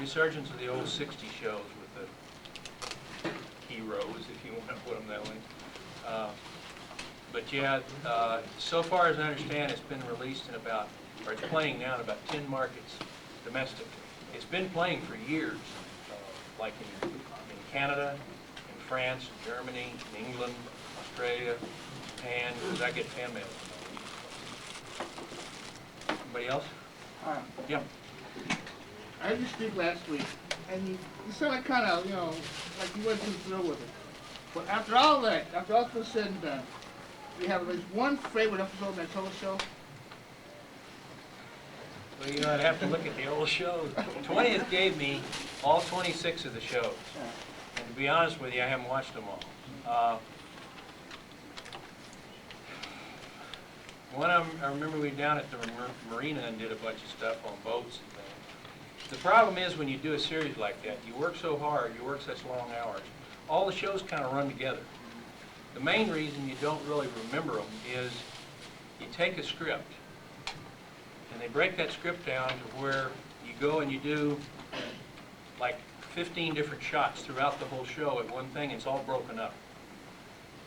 resurgence of the old 60 shows with the heroes, if you want to put them that way. But yeah, so far as I understand, it's been released in about, or it's playing now in about 10 markets domestically. It's been playing for years, like in Canada, in France, Germany, in England, Australia, Japan, because I get fan mail from all these. Anybody else? Yeah. I heard you speak last week, and you sound like kind of, like you weren't too thrilled with it. But after all that, after all this said and done, do you have at least one favorite episode of that total show? Well, I'd have to look at the old shows. 20th gave me all 26 of the shows. And to be honest with you, I haven't watched them all. One of them, I remember we were down at the marina and did a bunch of stuff on boats and things. The problem is when you do a series like that, you work so hard, you work such long hours, all the shows kind of run together. The main reason you don't really remember them is you take a script and they break that script down to where you go and you do like 15 different shots throughout the whole show at one thing, and it's all broken up.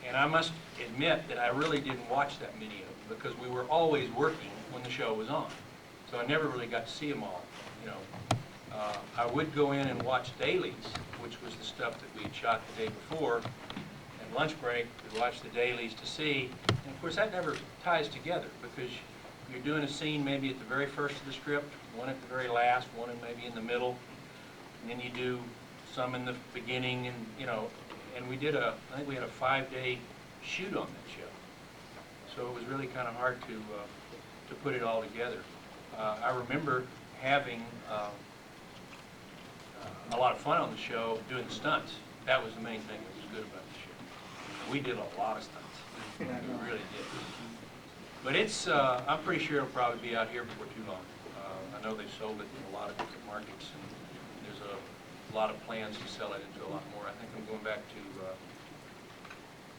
And I must admit that I really didn't watch that many of them because we were always working when the show was on. So I never really got to see them all. I would go in and watch dailies, which was the stuff that we had shot the day before. At lunch break, we'd watch the dailies to see. And of course, that never ties together because you're doing a scene maybe at the very first of the script, one at the very last, one maybe in the middle, and then you do some in the beginning, and we did I think we had a 5-day shoot on that show. So it was really kind of hard to put it all together. I remember having a lot of fun on the show doing the stunts. That was the main thing that was good about the show. We did a lot of stunts. We really did. But it's, I'm pretty sure it'll probably be out here before too long. I know they've sold it in a lot of different markets, and there's a lot of plans to sell it into a lot more. I think I'm going back to, I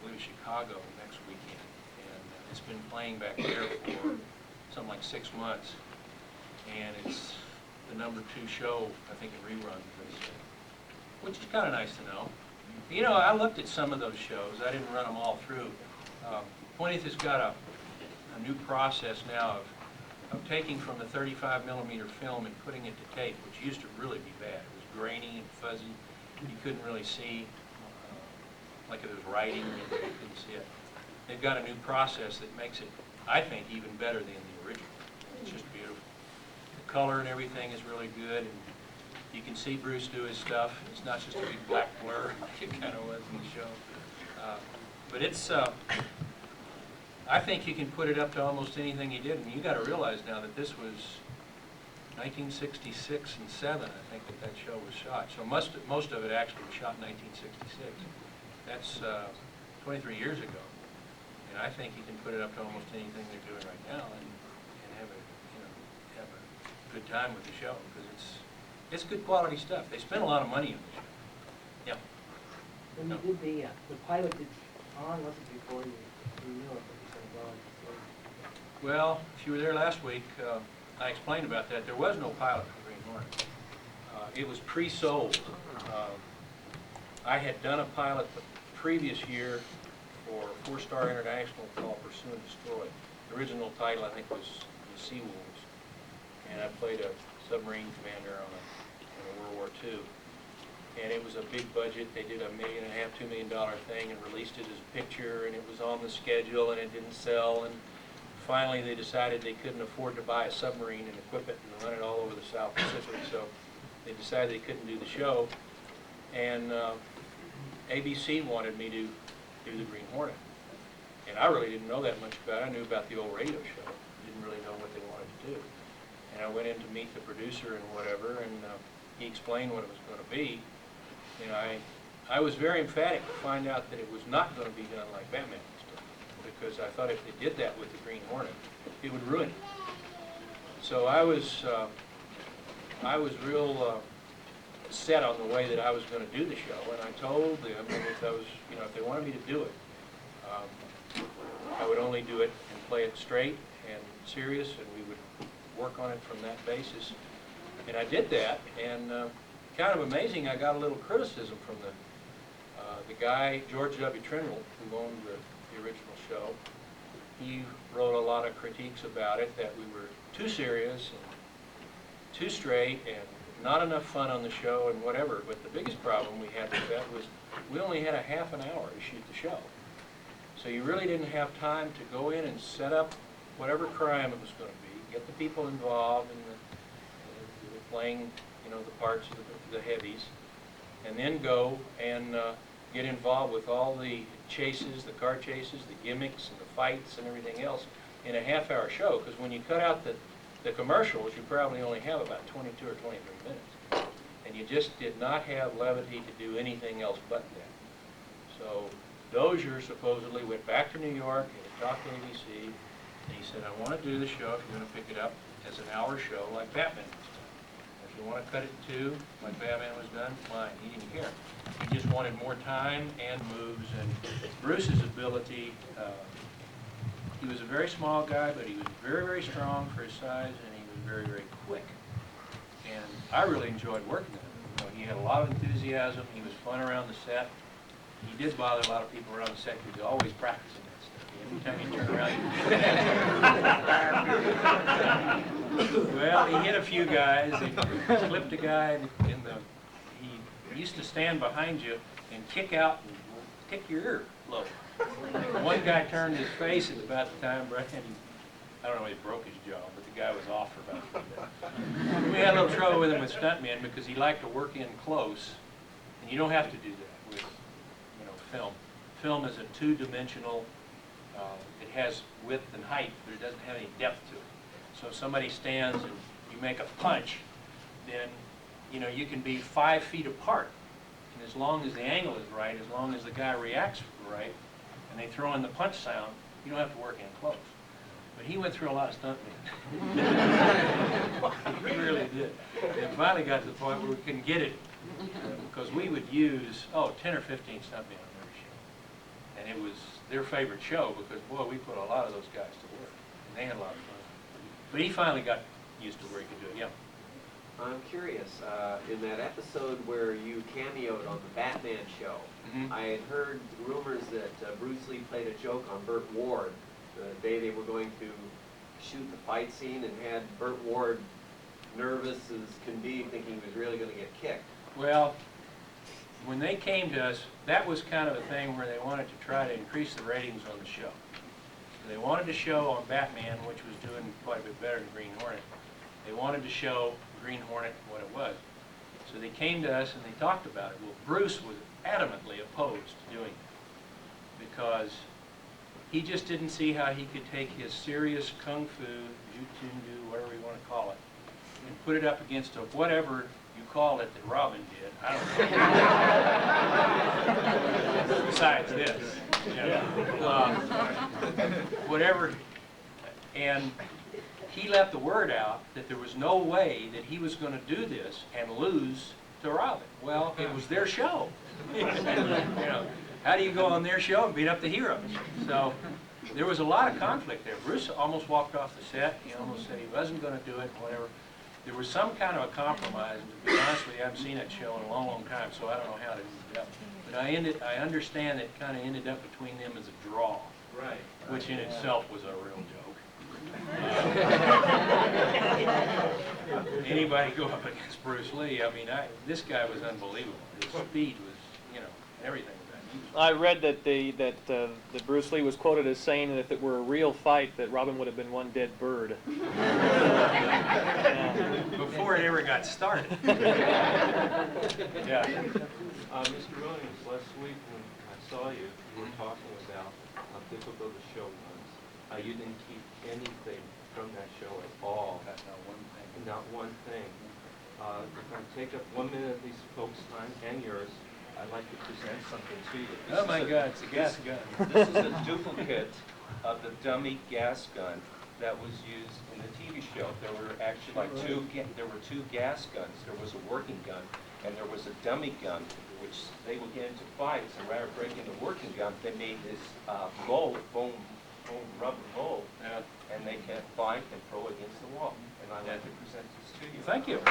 believe, Chicago next weekend, and it's been playing back there for something like 6 months, and it's the #2 show, I think, in reruns, which is kind of nice to know. I looked at some of those shows. I didn't run them all through. 20th has got a new process now of taking from the 35mm film and putting it to tape, which used to really be bad. It was grainy and fuzzy. You couldn't really see, like it was writing, you couldn't see it. They've got a new process that makes it, I think, even better than the original. It's just beautiful. The color and everything is really good, and you can see Bruce do his stuff. It's not just a big black blur like it kind of was in the show. But it's, I think you can put it up to almost anything he did, and you got to realize now that this was 1966 and 7, I think that show was shot. So most of it actually was shot in 1966. That's 23 years ago, and I think you can put it up to almost anything they're doing right now and have a good time with the show because it's good quality stuff. They spent a lot of money on the show. Yeah. When you did the pilot, how long was it before you knew it? Well, if you were there last week, I explained about that. There was no pilot for Green Hornet. It was pre-sold. I had done a pilot the previous year for 4-Star International called Pursue and Destroy. The original title, I think, was The Sea Wolves. And I played a submarine commander on a World War II. And it was a big budget. They did a $1.5 million, $2 million thing and released it as a picture, and it was on the schedule, and it didn't sell. And finally, they decided they couldn't afford to buy a submarine and equip it and run it all over the South Pacific, so they decided they couldn't do the show. And ABC wanted me to do the Green Hornet. And I really didn't know that much about it. I knew about the old radio show. Didn't really know what they wanted to do. And I went in to meet the producer and whatever, and he explained what it was going to be. I was very emphatic to find out that it was not going to be done like Batman stuff, because I thought if they did that with the Green Hornet, it would ruin it. So I was real set on the way that I was going to do the show, and I told them that if they wanted me to do it, I would only do it and play it straight and serious, and we would work on it from that basis. And I did that, and kind of amazing, I got a little criticism from the guy, George W. Trindle, who owned the original show. He wrote a lot of critiques about it, that we were too serious and too straight and not enough fun on the show and whatever. But the biggest problem we had with that was we only had a half an hour to shoot the show. So you really didn't have time to go in and set up whatever crime it was going to be, get the people involved in the playing, you know, the parts of the heavies, and then go and get involved with all the chases, the car chases, the gimmicks, and the fights, and everything else in a half-hour show. Because when you cut out the commercials, you probably only have about 22 or 23 minutes. And you just did not have levity to do anything else but that. So Dozier supposedly went back to New York and he talked to ABC, and he said, I want to do the show, if you're going to pick it up, as an hour show like Batman was done. If you want to cut it in two, like Batman was done, fine. He didn't care. He just wanted more time and moves, and Bruce's ability, he was a very small guy, but he was very, very strong for his size, and he was very, very quick. And I really enjoyed working with him. You know, he had a lot of enthusiasm. He was fun around the set. He did bother a lot of people around the set because he was always practicing that stuff. Every time you turn around, well, he hit a few guys. He flipped a guy in the. He used to stand behind you and kick out and kick your ear low. One guy turned his face at about the time, Brett, and I don't know if he broke his jaw, but the guy was off for about 3 minutes. We had a little trouble with him with stuntmen because he liked to work in close, and you don't have to do that with, you know, film. Film is a two-dimensional. It has width and height, but it doesn't have any depth to it. So if somebody stands and you make a punch, then you know you can be 5 feet apart, and as long as the angle is right, as long as the guy reacts right, and they throw in the punch sound, you don't have to work in close. But he went through a lot of stuntmen. He really did. And finally got to the point where we couldn't get it because we would use 10 or 15 stuntmen on every show, and it was their favorite show because boy, we put a lot of those guys to work, and they had a lot of fun. But he finally got used to where he could do it. Yeah. I'm curious, in that episode where you cameoed on the Batman show, I had heard rumors that Bruce Lee played a joke on Burt Ward the day they were going to shoot the fight scene and had Burt Ward nervous as can be, thinking he was really going to get kicked. Well, when they came to us, that was kind of a thing where they wanted to try to increase the ratings on the show. They wanted to show on Batman, which was doing quite a bit better than Green Hornet. They wanted to show Green Hornet what it was. So they came to us and they talked about it. Well, Bruce was adamantly opposed to doing it because he just didn't see how he could take his serious kung fu, jiu-jitsu, whatever you want to call it, and put it up against whatever you call it that Robin did. I don't know. Besides this. Whatever. And he let the word out that there was no way that he was going to do this and lose to Robin. Well, it was their show. You know, how do you go on their show and beat up the heroes? So there was a lot of conflict there. Bruce almost walked off the set. He almost said he wasn't going to do it, whatever. There was some kind of a compromise, and to be honest with you, I haven't seen that show in a long, long time, so I don't know how to do it up. But I understand it kind of ended up between them as a draw, Right. which in itself was a real joke. Anybody go up against Bruce Lee? I mean, this guy was unbelievable. His speed was, you know, everything. I read that that Bruce Lee was quoted as saying that if it were a real fight, that Robin would have been one dead bird. Before it ever got started. Yeah. Mr. Williams, last week when I saw you, you were talking about how difficult the show was. You didn't keep anything from that show at all. Not one thing. Not one thing. If I take up 1 minute of these folks' time and yours, I'd like to present something to you. Oh my God, it's a gas gun. This is a duplicate of the dummy gas gun that was used in the TV show. There were actually there were two gas guns. There was a working gun and there was a dummy gun, which they would get into fights, and rather than breaking the working gun, they made this mold, foam rubber mold, and they can fight and throw against the wall. And I'd like to present this to you. Thank you.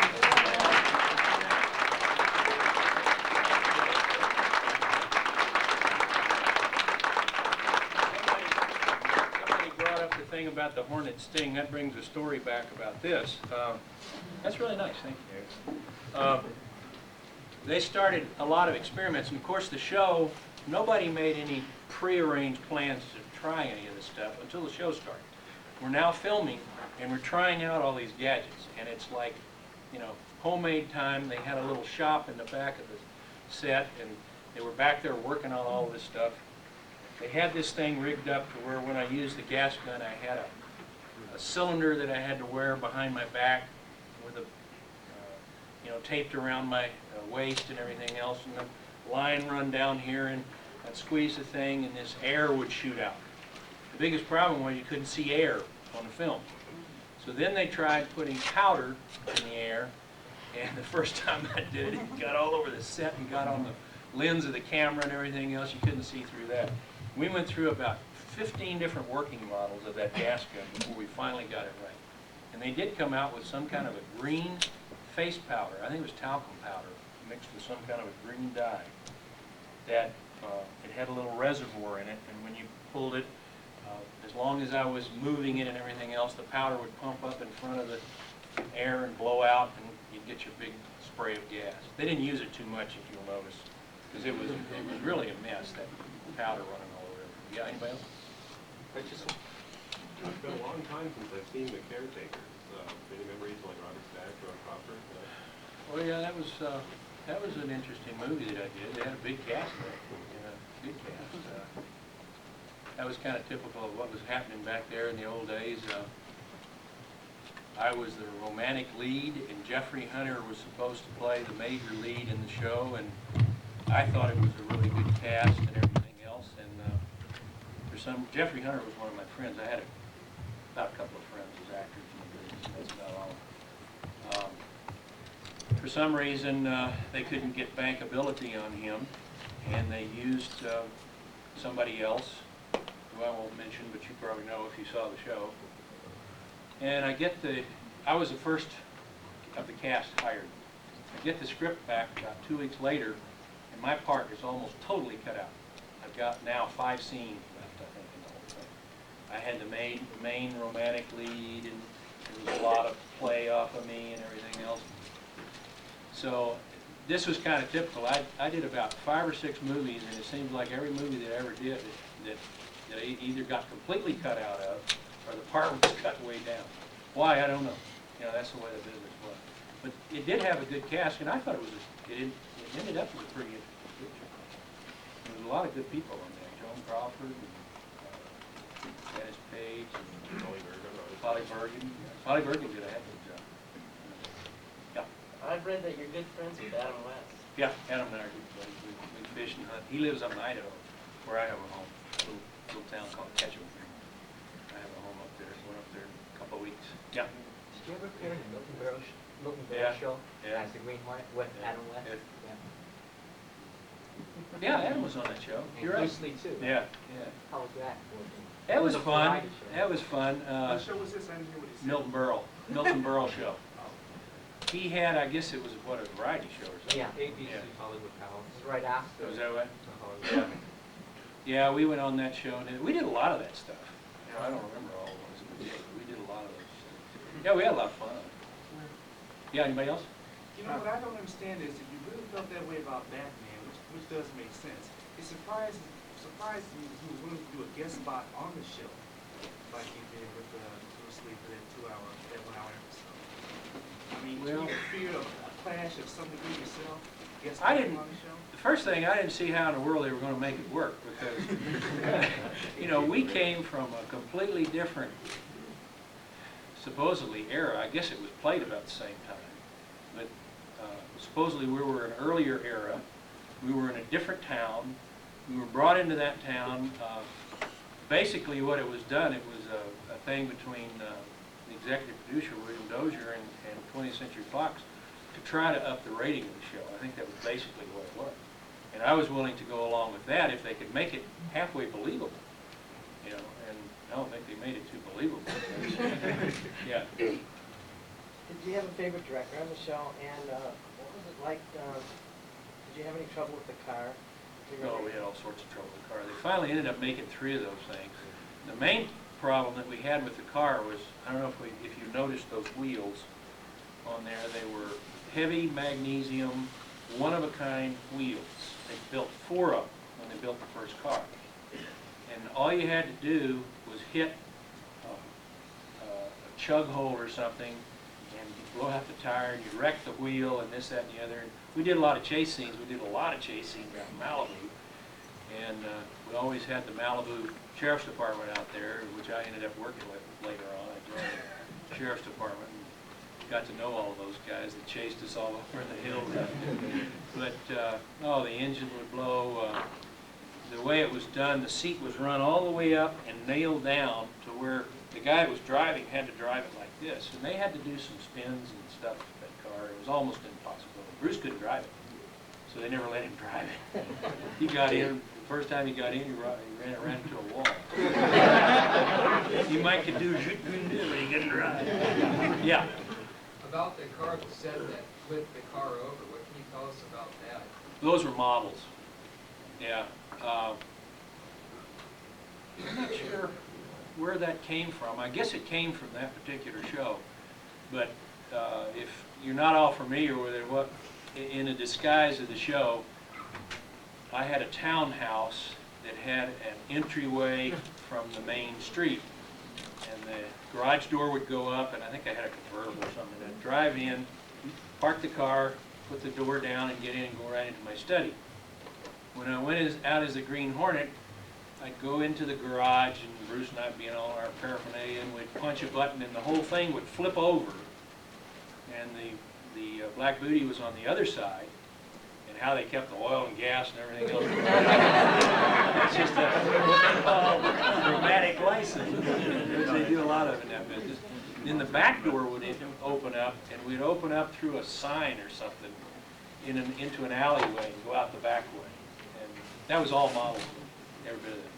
about the Hornet sting, that brings a story back about this. That's really nice, thank you. They started a lot of experiments, and of course the show, nobody made any prearranged plans to try any of this stuff until the show started. We're now filming, and we're trying out all these gadgets, and it's like, you know, homemade time. They had a little shop in the back of the set, and they were back there working on all this stuff. They had this thing rigged up to where when I used the gas gun, I had a cylinder that I had to wear behind my back with a, you know, taped around my waist and everything else, and the line run down here, and I'd squeeze the thing, and this air would shoot out. The biggest problem was you couldn't see air on the film. So then they tried putting powder in the air, and the first time I did it, it got all over the set and got on the lens of the camera and everything else. You couldn't see through that. We went through about 15 different working models of that gas gun before we finally got it right. And they did come out with some kind of a green face powder. I think it was talcum powder mixed with some kind of a green dye. That it had a little reservoir in it, and when you pulled it, as long as I was moving it and everything else, the powder would pump up in front of the air and blow out, and you'd get your big spray of gas. They didn't use it too much, if you'll notice, because it was really a mess, that powder running all over. Yeah, anybody else? It's been a long time since I've seen The Caretakers. Any memories like Robert Stack or Crawford? Well, yeah, that was an interesting movie that I did. They had a big cast there, you know, big cast. That was kind of typical of what was happening back there in the old days. I was the romantic lead, and Jeffrey Hunter was supposed to play the major lead in the show, and I thought it was a really good cast and everything else. And Jeffrey Hunter was one of my friends. I had about a couple of friends as actors in the business. That's about all. For some reason, they couldn't get bankability on him, and they used somebody else, who I won't mention, but you probably know if you saw the show. And I was the first of the cast hired. I get the script back about 2 weeks later, and my part is almost totally cut out. I've got now 5 scenes left, I think, in the whole thing. I had the main romantic lead, and there was a lot of play off of me and everything else. So this was kind of typical. I did about 5 or 6 movies, and it seems like every movie that I ever did that I either got completely cut out of, or the part was cut way down. Why, I don't know. You know, that's the way the business was. But it did have a good cast, and I thought it ended up as a pretty interesting picture. There was a lot of good people on there. Joan Crawford, and Dennis Page, and Polly Bergen. Polly Bergen did a heck of a job. Yeah. I've read that you're good friends with Adam West. Yeah, Adam and I are good buddies. We fish and hunt. He lives up in Idaho, where I have a home, a little town called Ketchum. I have a home up there. Went up there a couple of weeks. Yeah. Did you ever appear in the Milton Berle Yeah. show? Yeah. As the Green Hornet with Yeah. Adam West? Yeah. Yeah. Yeah, Adam was on that show. And You're right. Bruce Lee too. Yeah, yeah. How was that working? That was a fun. variety show. That was fun. What show was this? I didn't hear what he said. Milton Berle show. He had, I guess it was a variety show or something. Yeah. ABC Yeah. Hollywood House. It was right after. Was that right? Yeah. Yeah, we went on that show, and we did a lot of that stuff. You know, I don't remember all of those, but yeah, we did a lot of those. Yeah, we had a lot of fun. Yeah, anybody else? You know, what I don't understand is if you really felt that way about Batman, which does make sense, it surprised me that he was willing to do a guest spot on the show, like he did with Bruce Lee for that 1 hour episode. I mean, Well, do you fear a clash of some degree yourself, guest I spot didn't. on the show? The first thing, I didn't see how in the world they were going to make it work, because, you know, we came from a completely different, supposedly, era. I guess it was played about the same time. But supposedly we were an earlier era. We were in a different town. We were brought into that town. Basically what it was done, it was a thing between the executive producer, William Dozier, and 20th Century Fox to try to up the rating of the show. I think that was basically what it was. And I was willing to go along with that if they could make it halfway believable. You know, and I don't think they made it too believable. Yeah. Did you have a favorite director on the show? And what was it like? Did you have any trouble with the car? No, we had all sorts of trouble with the car. They finally ended up making 3 of those things. The main problem that we had with the car was, I don't know if you noticed those wheels on there, they were heavy magnesium, one-of-a-kind wheels. They built 4 of them when they built the first car. And all you had to do was hit a chug hole or something, and you blow out the tire, and you wreck the wheel, and this, that, and the other. And we did a lot of chase scenes. We did a lot of chase scenes out in Malibu. And we always had the Malibu Sheriff's Department out there, which I ended up working with later on. I joined the Sheriff's Department and got to know all of those guys that chased us all over the hills out there. But, oh, the engine would blow. The way it was done, the seat was run all the way up and nailed down to where the guy that was driving had to drive it like this. And they had to do some spins and stuff with that car. It was almost impossible. Bruce couldn't drive it, so they never let him drive it. He got in, the first time he got in, he ran into a wall. He might could do, but he couldn't drive. Yeah. About the car that said that flipped the car over, what can you tell us about that? Those were models. Yeah. I'm not sure where that came from. I guess it came from that particular show. But if you're not all familiar with it, what in a disguise of the show, I had a townhouse that had an entryway from the main street. And the garage door would go up, and I think I had a convertible or something. I'd drive in, park the car, put the door down, and get in and go right into my study. When I went out as a Green Hornet, I'd go into the garage, and Bruce and I would be in all our paraphernalia, and we'd punch a button, and the whole thing would flip over. And the Black Booty was on the other side, and how they kept the oil and gas and everything else. It's just what they call dramatic license. They do a lot of it in that business. Then the back door would open up, and we'd open up through a sign or something into an alleyway and go out the back way. And that was all modeled, every bit of it,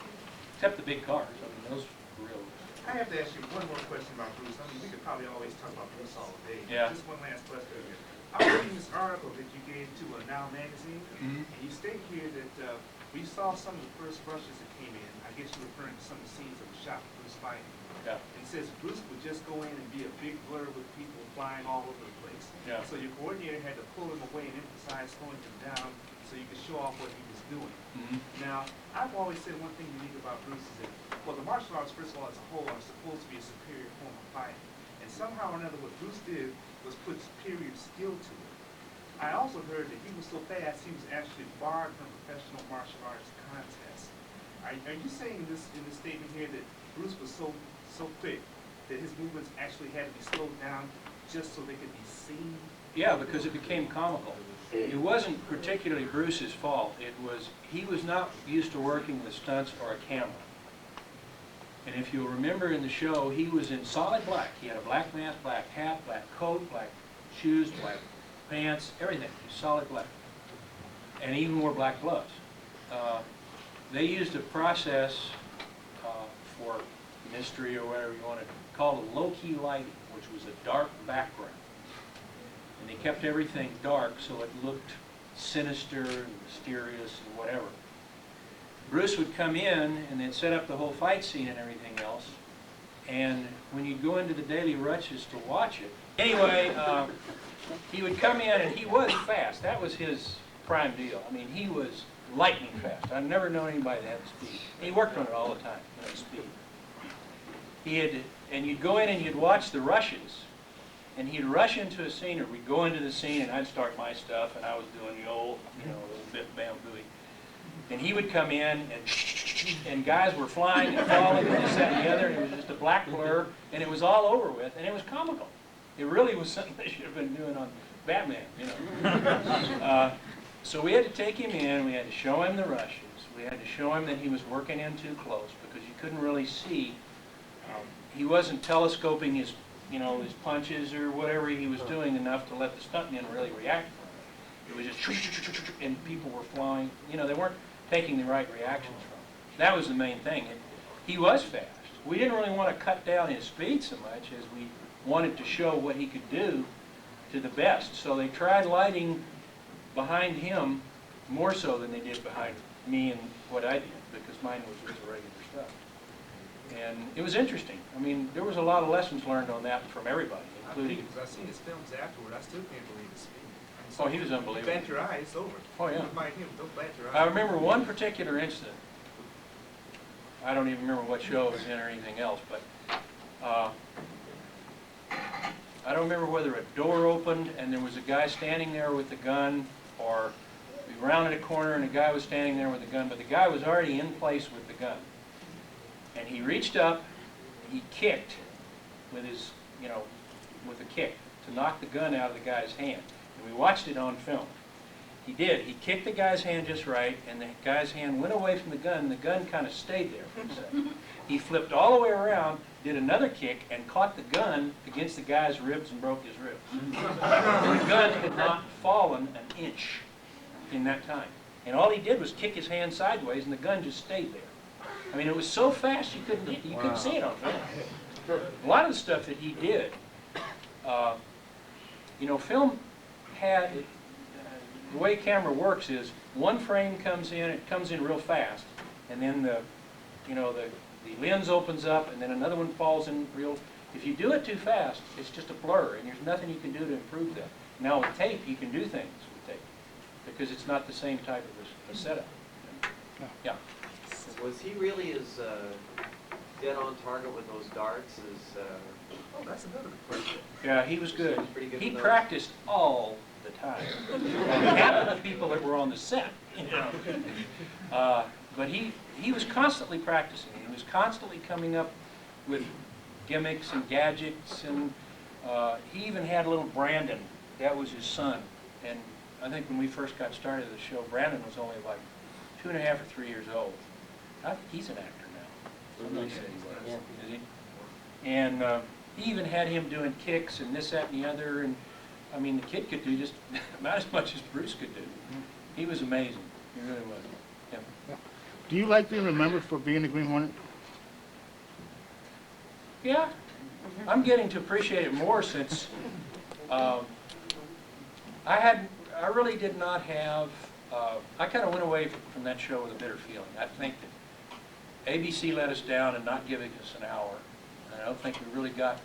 except the big cars. I mean, those were real. I have to ask you one more question about Bruce. I mean, we could probably always talk about Bruce all day. Yeah. Just one last question. I was reading this article that you gave to a Now magazine, Mhm. and you state here that we saw some of the first rushes that came in. I guess you're referring to some of the scenes that were shot with Bruce fighting. Yeah. And it says Bruce would just go in and be a big blur with people flying all over the place. Yeah. So your coordinator had to pull him away and emphasize slowing him down so you could show off what he was doing. Mhm. Now, I've always said one thing unique about Bruce is that, well, the martial arts, first of all, as a whole, are supposed to be a superior form of fighting. And somehow or another, what Bruce did was put superior skill to it. I also heard that he was so fast, he was actually barred from professional martial arts contests. Are you saying in this statement here that Bruce was so quick that his movements actually had to be slowed down just so they could be seen? Yeah, because it became comical. It wasn't particularly Bruce's fault. It was, he was not used to working with stunts or a camera. And if you'll remember in the show, he was in solid black. He had a black mask, black hat, black coat, black shoes, black pants, everything. He was solid black. And even wore black gloves. They used a process for mystery or whatever you want to call it, low-key lighting, which was a dark background. And they kept everything dark so it looked sinister and mysterious and whatever. Bruce would come in and they'd set up the whole fight scene and everything else. And when you'd go into the daily rushes to watch it, anyway, he would come in and he was fast. That was his prime deal. I mean, he was lightning fast. I've never known anybody that had speed. He worked on it all the time, you know, speed. And you'd go in and you'd watch the rushes. And he'd rush into a scene, or we'd go into the scene, and I'd start my stuff, and I was doing the old, you know, little bit bambooey. And he would come in, and guys were flying and falling, and this, that, and the other, and it was just a black blur, and it was all over with, and it was comical. It really was something they should have been doing on Batman, you know. So we had to take him in, we had to show him the rushes, we had to show him that he was working in too close, because you couldn't really see. He wasn't telescoping his, you know, his punches or whatever he was doing enough to let the stuntmen really react from it. It was just, and people were flying. You know, they weren't taking the right reactions from it. That was the main thing. And he was fast. We didn't really want to cut down his speed so much as we wanted to show what he could do to the best. So they tried lighting behind him more so than they did behind me and what I did, because mine was just regular stuff. And it was interesting. I mean, there was a lot of lessons learned on that from everybody, including. Because I've seen his films afterward, I still can't believe his speed. Oh, he was unbelievable. Bat your eye, it's over. Oh, yeah. By him, don't bat your I eye. remember one particular incident. I don't even remember what show it was in or anything else, but I don't remember whether a door opened and there was a guy standing there with a gun, or we rounded a corner and a guy was standing there with a gun, but the guy was already in place with the gun. And he reached up, he kicked with his, with a kick to knock the gun out of the guy's hand. And we watched it on film. He did. He kicked the guy's hand just right, and the guy's hand went away from the gun, and the gun kind of stayed there for a second. He flipped all the way around, did another kick, and caught the gun against the guy's ribs and broke his ribs. And the gun had not fallen an inch in that time. And all he did was kick his hand sideways, and the gun just stayed there. I mean, it was so fast you couldn't see it on film. A lot of the stuff that he did, film had, the way camera works is one frame comes in, it comes in real fast, and then the lens opens up, and then another one falls in real. If you do it too fast, it's just a blur, and there's nothing you can do to improve that. Now with tape, you can do things with tape because it's not the same type of a setup. Yeah. Was he really as dead on target with those darts as? Oh, that's another good question. Yeah, he was good. Pretty good He with those. practiced all the time. Half of the people that were on the set, but he was constantly practicing. He was constantly coming up with gimmicks and gadgets, and he even had a little Brandon. That was his son. And I think when we first got started at the show, Brandon was only like 2.5 or 3 years old. I think he's an actor now. Somebody said he was. Is he? And he even had him doing kicks and this, that, and the other. And I mean, the kid could do just about as much as Bruce could do. He was amazing. He really was. Yeah. Do you like being remembered for being the Green Hornet? Yeah, I'm getting to appreciate it more since I really did not have, I kind of went away from that show with a bitter feeling. I think that ABC let us down in not giving us an hour. And I don't think we really got to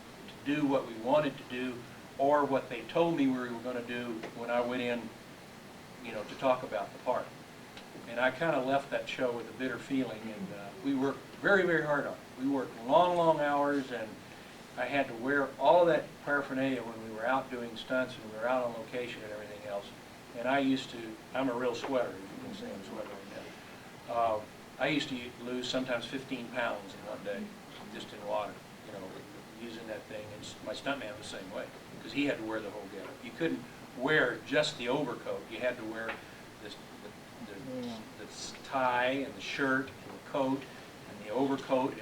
do what we wanted to do or what they told me we were going to do when I went in, to talk about the part. And I kind of left that show with a bitter feeling, and we worked very, very hard on it. We worked long, long hours, and I had to wear all of that paraphernalia when we were out doing stunts and we were out on location and everything else. And I'm a real sweater, if you can say I'm sweating. I used to lose sometimes 15 pounds in one day, just in water, using that thing. And my stuntman was the same way, because he had to wear the whole getup. You couldn't wear just the overcoat. You had to wear the tie and the shirt and the coat and the overcoat and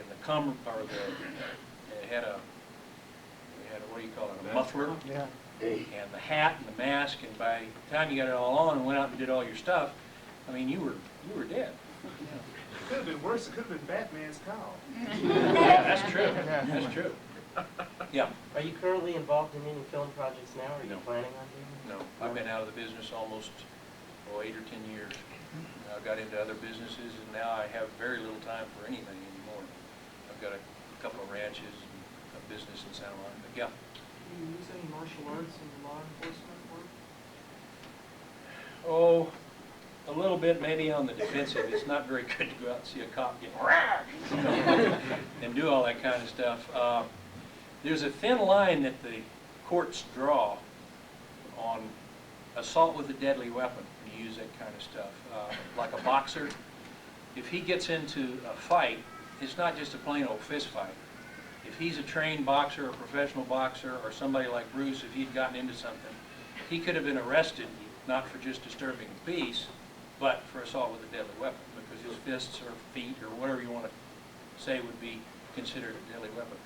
what do you call it, a muffler, Yeah. and the hat and the mask. And by the time you got it all on and went out and did all your stuff, I mean, you were dead. It could have been worse. It could have been Batman's cowl. Yeah, that's true. That's true. Yeah. Are you currently involved in any film projects now, or are you No. planning on doing No, I've been out of the business almost 8 or 10 years. I got into other businesses, and now I have very little time for anything anymore. I've got a couple of ranches and a business in Santa Monica. But yeah. Do you use any martial arts in law enforcement work? Oh, a little bit maybe on the defensive. It's not very good to go out and see a cop get and do all that kind of stuff. There's a thin line that the courts draw on assault with a deadly weapon when you use that kind of stuff. Like a boxer, if he gets into a fight, it's not just a plain old fist fight. If he's a trained boxer, a professional boxer, or somebody like Bruce, if he'd gotten into something, he could have been arrested, not for just disturbing the peace, but for assault with a deadly weapon, because his fists or feet or whatever you want to say would be considered a deadly weapon.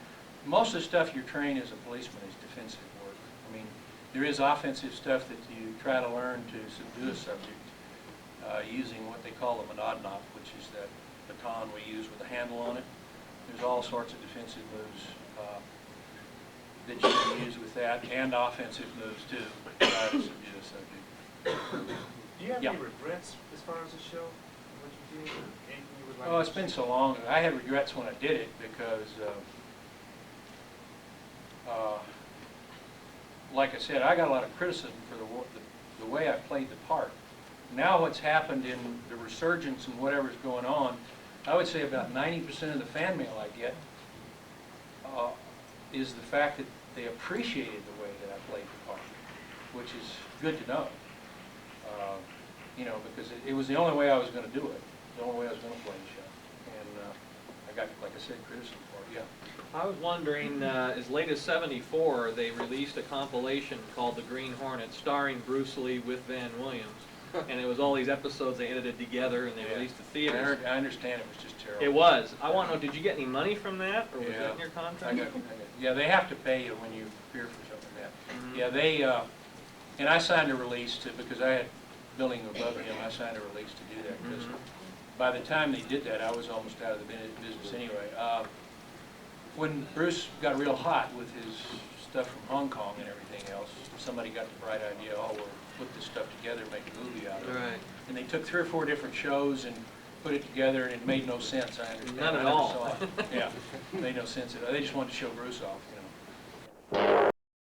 Most of the stuff you're trained as a policeman is defensive work. I mean, there is offensive stuff that you try to learn to subdue a subject using what they call the monadnock, which is that baton we use with a handle on it. There's all sorts of defensive moves that you can use with that, and offensive moves too, to try to subdue a subject. Do you have Yeah. any regrets as far as the show? what you did, or anything you would like? Oh, to it's been share? so long. I had regrets when I did it because, like I said, I got a lot of criticism for the way I played the part. Now what's happened in the resurgence and whatever's going on, I would say about 90% of the fan mail I get is the fact that they appreciated the way that I played the part, which is good to know. You know, because it was the only way I was going to do it, the only way I was going to play the show. And I got, like I said, criticism for it, yeah. I was wondering, as late as '74, they released a compilation called The Green Hornet, starring Bruce Lee with Van Williams. And it was all these episodes they edited together and they Yeah. released to theaters. I understand it was just terrible. It was. I want to know, did you get any money from that, or was Yeah. that in your contract? I got, yeah, they have to pay you when you appear for something like that. Mhm. Yeah, they, and I signed a release to, because I had building above him, I signed a release to do that, because by the time they did that, I was almost out of the business anyway. When Bruce got real hot with his stuff from Hong Kong and everything else, somebody got the bright idea, oh, we'll put this stuff together and make a movie out of it. Right. And they took 3 or 4 different shows and put it together, and it made no sense, I understand. None I at never all. saw it. Yeah, it made no sense at all. They just wanted to show Bruce off.